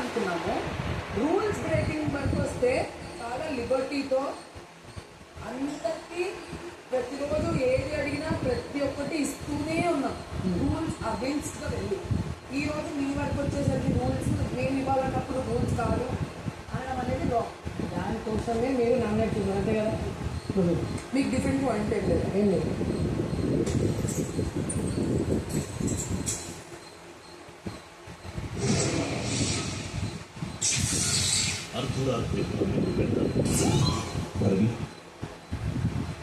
అనుకున్నాము. Rules breaking వరకు వస్తే చాలా లిబర్టీతో అందరికీ ప్రతిరోజు ఏది అడిగినా ప్రతి ఒక్కటి ఇస్తూనే ఉన్నాం. రూల్స్ అగెన్స్ట్గా వెళ్ళి ఈరోజు మీ వరకు వచ్చేసరికి రూల్స్ మేము ఇవ్వాలన్నప్పుడు రూల్స్ కాదు అనడం అనేది రాంగ్. దానికోసమే మీరు నామినేట్ చేశారు అంతే కదా. మీకు డిఫరెంట్ పాయింట్ ఏం లేదు. ఏం లేదు. అర్ధరాత్రి 12 గంటలు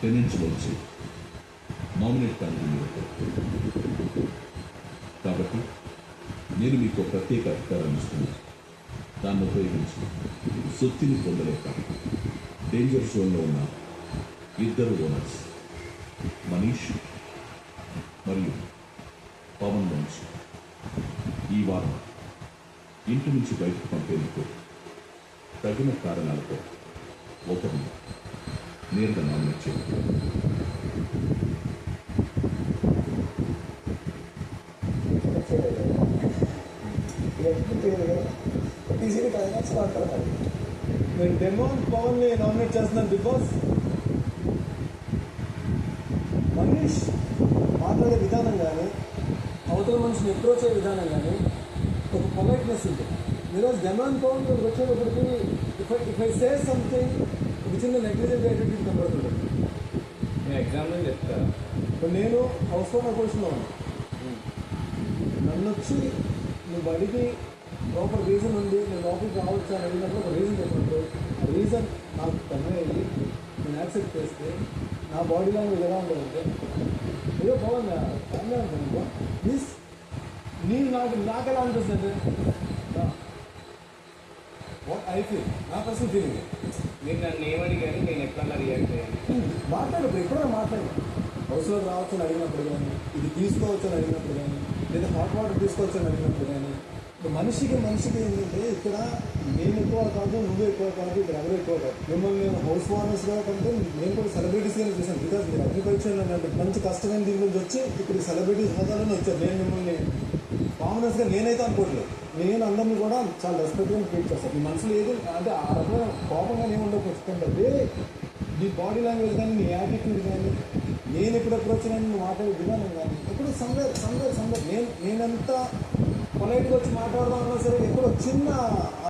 టెనెంట్స్ వచ్చి నామినేట్ కానీ కాబట్టి నేను మీకు ప్రత్యేక అధికారాన్ని ఇస్తున్నాను. దాన్ని ఉపయోగించి సొత్తుని పొందలేక డేంజర్ జోన్లో ఉన్న ఇద్దరు ఓనర్స్ మనీష్ మరియు పవన్ నుంచి ఈ వారం ఇంటి నుంచి బయటకు పంపేందుకు తగిన కారణాలతో ఒకరిని నేరుగా నామినేట్ చేయాలి. నేను డెమోన్ పవన్ని నామినేట్ చేస్తున్నాను బికాస్ మనీష్ మాట్లాడే విధానం కానీ అవతల మనిషిని అప్రోచ్ అయ్యే విధానం కానీ ఒక పొలైట్నెస్ ఉంటుంది. ఈరోజు డెమోన్ పవన్ వచ్చేటప్పటికి ఇఫ్ ఐ సే సంథింగ్ ఒక చిన్న నెగ్లిజెంట్ యాటిట్యూడ్ కనబడుతుంది. నేను ఎగ్జాంపుల్ చెప్తాను. ఇప్పుడు నేను హౌస్ ఓనర్ పొజిషన్లో ఉన్నాను. నన్ను వచ్చి నువ్వు అడిగి ప్రాపర్ రీజన్ ఉంది నేను లోపలికి రావచ్చు అని అడిగినప్పుడు ఒక రీజన్ చెప్పినప్పుడు ఆ రీజన్ నాకు కన్వే అయ్యి నేను యాక్సెప్ట్ చేస్తే నా బాడీ లాంగ్వేజ్ ఎలా ఉండదంటే ఏదో బాగుందా ఫ్యామిలీ అనుకో ప్లీజ్ నాకు ఎలా అనిపిస్తుంది వాట్ ఐ ఫీల్ నా పర్సనల్ ఫీలింగ్. మీరు నన్ను ఏమడిగారు, నేను ఎట్లా రియాక్ట్ అయ్యాను మాట్లాడు. ఎప్పుడైనా మాట్లాడు. హౌస్లోకి రావచ్చు అని అడిగినప్పుడు కానీ ఇది తీసుకోవచ్చు అని అడిగినప్పుడు కానీ లేదా హాట్ వాటర్ తీసుకోవచ్చు అని అడిగినప్పుడు కానీ మనిషికి ఏంటంటే ఇక్కడ నేను ఎక్కువ కాదు నువ్వు ఎక్కువ కాదు ఇక్కడ ఎవరు ఎక్కువ కాదు. మిమ్మల్ని నేను హౌస్ ఓనర్స్గా కంటే నేను కూడా సెలబ్రిటీస్గానే చూసాను. బికాజ్ మీరు అగ్రికల్చర్ అంటే మంచి కష్టమైన దీని నుంచి వచ్చి ఇక్కడ సెలబ్రిటీస్ హోదాలోనే వచ్చారు. నేను మిమ్మల్ని కామనర్స్గా నేనైతే అనుకోవట్లేదు. నేను అందరినీ కూడా చాలా రెస్పెక్ట్గా ట్రీట్ చేస్తాను. మీ మనసులో ఏది అంటే ఆ రకమైన కోపంగా నేను ఉండకపోతే వేరే నీ బాడీ లాంగ్వేజ్ కానీ నీ యాటిట్యూడ్ కానీ నేను ఎప్పుడు అప్రోచ్ కానీ నువ్వు మాట్లాడే విధానం కానీ ఎప్పుడు సందర్ నేనంతా పొలైట్గా వచ్చి మాట్లాడదాం అన్నా సరే ఎక్కడో చిన్న